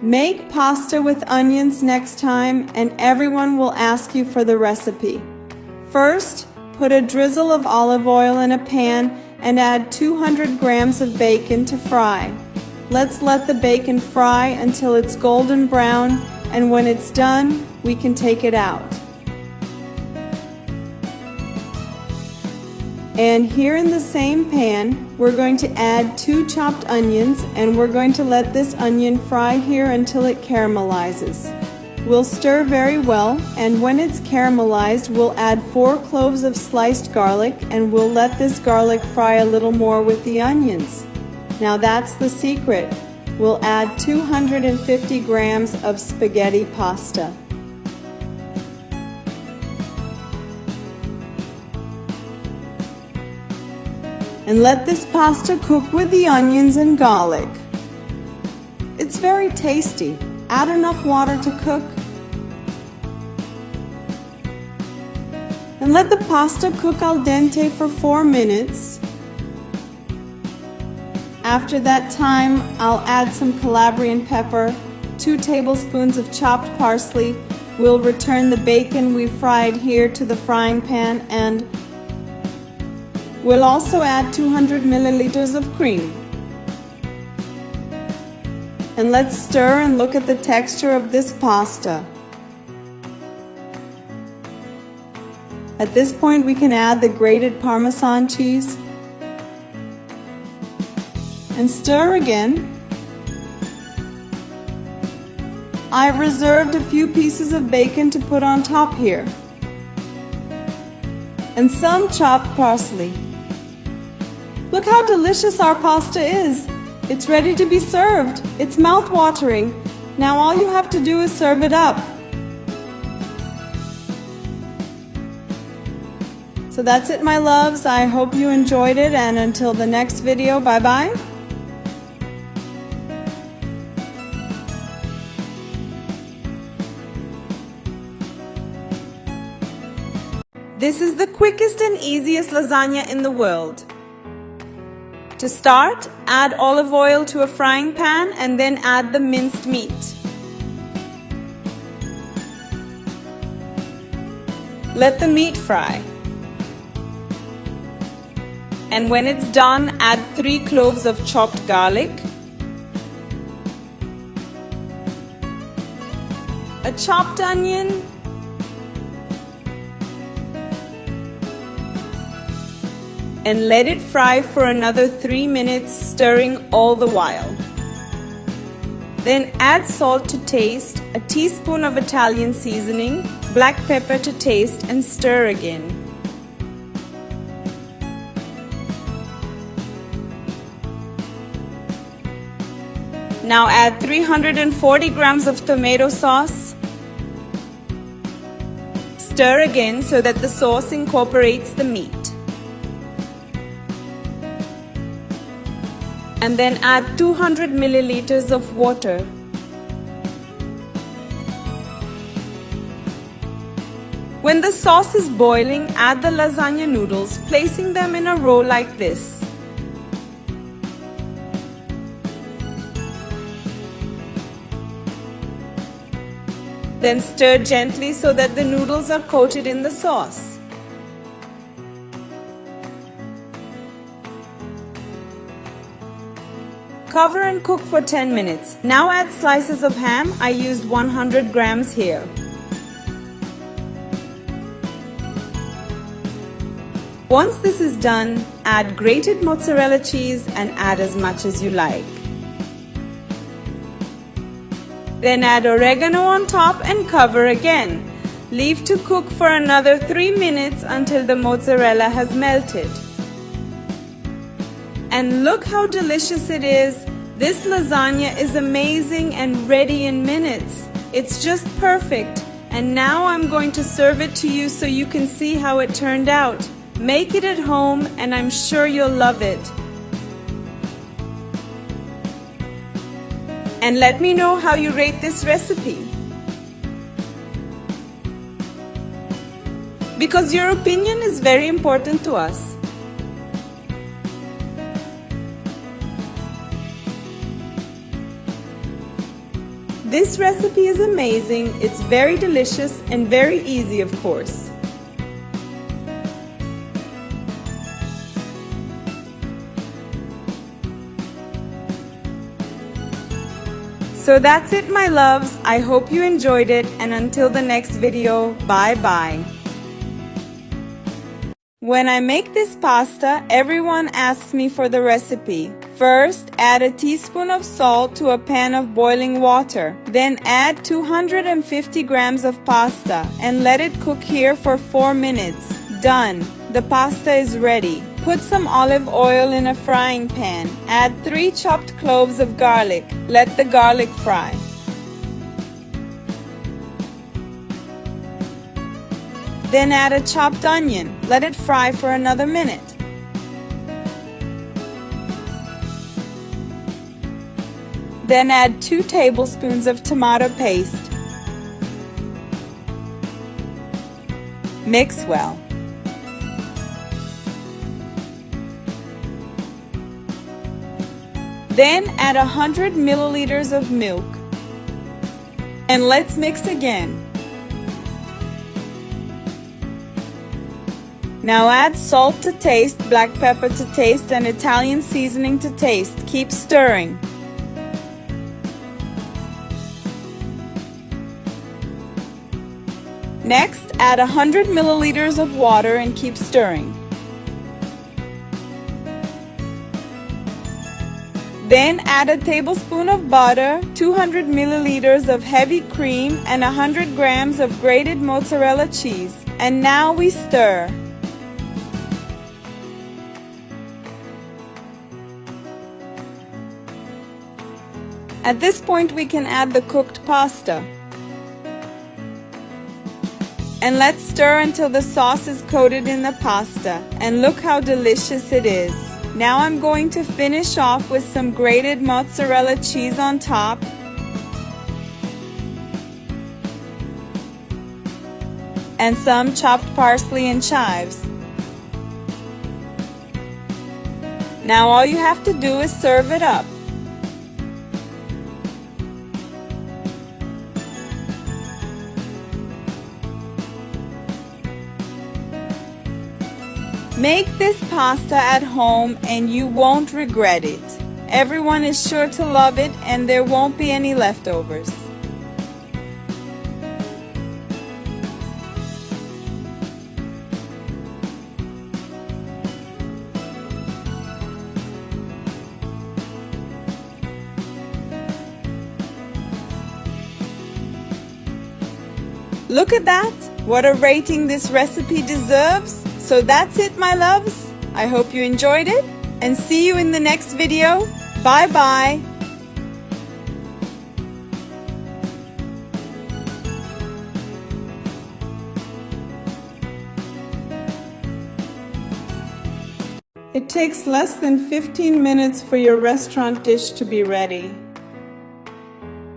Make pasta with onions next time and everyone will ask you for the recipe. First, put a drizzle of olive oil in a pan and add 200 grams of bacon to fry. Let's let the bacon fry until it's golden brown, and when it's done, we can take it out. And here in the same pan, we're going to add 2 chopped onions, and we're going to let this onion fry here until it caramelizes. We'll stir very well, and when it's caramelized, we'll add 4 cloves of sliced garlic, and we'll let this garlic fry a little more with the onions. Now that's the secret. We'll add 250 grams of spaghetti pasta. And let this pasta cook with the onions and garlic. It's very tasty. Add enough water to cook. And let the pasta cook al dente for 4 minutes. After that time, I'll add some Calabrian pepper, 2 tablespoons of chopped parsley. We'll return the bacon we fried here to the frying pan, and we'll also add 200 milliliters of cream. And let's stir and look at the texture of this pasta. At this point, we can add the grated Parmesan cheese and stir again. I've reserved a few pieces of bacon to put on top here, and some chopped parsley. Look how delicious our pasta is. It's ready to be served. It's mouth-watering. Now all you have to do is serve it up. So that's it, my loves. I hope you enjoyed it, and until the next video, bye-bye. This is the quickest and easiest lasagna in the world. To start, add olive oil to a frying pan and then add the minced meat. Let the meat fry. And when it's done, add 3 cloves of chopped garlic, a chopped onion, and let it fry for another 3 minutes, stirring all the while. Then add salt to taste, a teaspoon of Italian seasoning, black pepper to taste, and stir again. Now add 340 grams of tomato sauce. Stir again so that the sauce incorporates the meat. And then add 200 milliliters of water. When the sauce is boiling, add the lasagna noodles, placing them in a row like this. Then stir gently so that the noodles are coated in the sauce. Cover and cook for 10 minutes. Now add slices of ham. I used 100 grams here. Once this is done, add grated mozzarella cheese and add as much as you like. Then add oregano on top and cover again. Leave to cook for another 3 minutes until the mozzarella has melted. And look how delicious it is. This lasagna is amazing and ready in minutes. It's just perfect. And now I'm going to serve it to you so you can see how it turned out. Make it at home and I'm sure you'll love it. And let me know how you rate this recipe. Because your opinion is very important to us. This recipe is amazing, it's very delicious and very easy, of course. So that's it, my loves. I hope you enjoyed it, and until the next video, bye-bye. When I make this pasta, everyone asks me for the recipe. First, add a teaspoon of salt to a pan of boiling water. Then add 250 grams of pasta and let it cook here for 4 minutes. Done. The pasta is ready. Put some olive oil in a frying pan. Add 3 chopped cloves of garlic. Let the garlic fry. Then add a chopped onion. Let it fry for another minute. Then add 2 tablespoons of tomato paste. Mix well. Then add 100 milliliters of milk. And let's mix again. Now add salt to taste, black pepper to taste, and Italian seasoning to taste. Keep stirring. Next, add 100 milliliters of water and keep stirring. Then add a tablespoon of butter, 200 milliliters of heavy cream, and 100 grams of grated mozzarella cheese. And now we stir. At this point, we can add the cooked pasta. And let's stir until the sauce is coated in the pasta. And look how delicious it is. Now I'm going to finish off with some grated mozzarella cheese on top. And some chopped parsley and chives. Now all you have to do is serve it up. Make this pasta at home and you won't regret it. Everyone is sure to love it and there won't be any leftovers. Look at that! What a rating this recipe deserves! So that's it, my loves. I hope you enjoyed it and see you in the next video. Bye bye. It takes less than 15 minutes for your restaurant dish to be ready.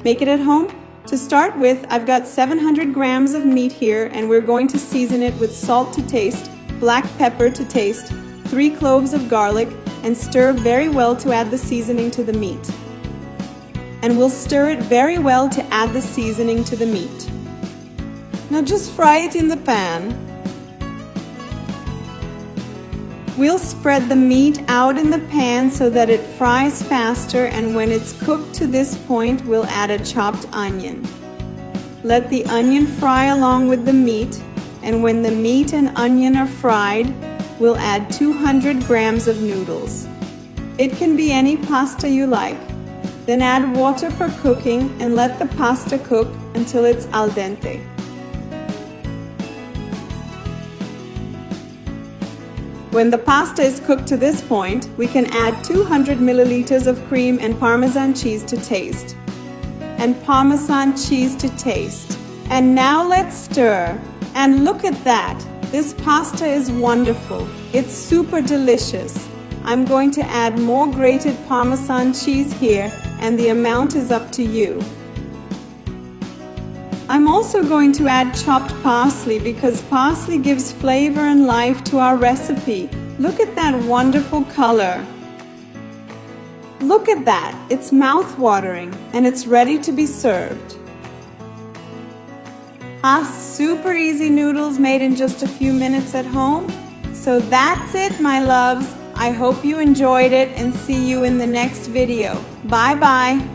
Make it at home? To start with, I've got 700 grams of meat here and we're going to season it with salt to taste, black pepper to taste, 3 cloves of garlic, and stir very well to add the seasoning to the meat. And we'll stir it very well to add the seasoning to the meat. Now just fry it in the pan. We'll spread the meat out in the pan so that it fries faster, and when it's cooked to this point, we'll add a chopped onion. Let the onion fry along with the meat. And when the meat and onion are fried, we'll add 200 grams of noodles. It can be any pasta you like. Then add water for cooking and let the pasta cook until it's al dente. When the pasta is cooked to this point, we can add 200 milliliters of cream and Parmesan cheese to taste. And Parmesan cheese to taste. And now let's stir. And look at that! This pasta is wonderful. It's super delicious. I'm going to add more grated Parmesan cheese here, and the amount is up to you. I'm also going to add chopped parsley because parsley gives flavor and life to our recipe. Look at that wonderful color. Look at that, it's mouth-watering and it's ready to be served. Super easy noodles made in just a few minutes at home. So that's it, my loves. I hope you enjoyed it and see you in the next video. Bye-bye.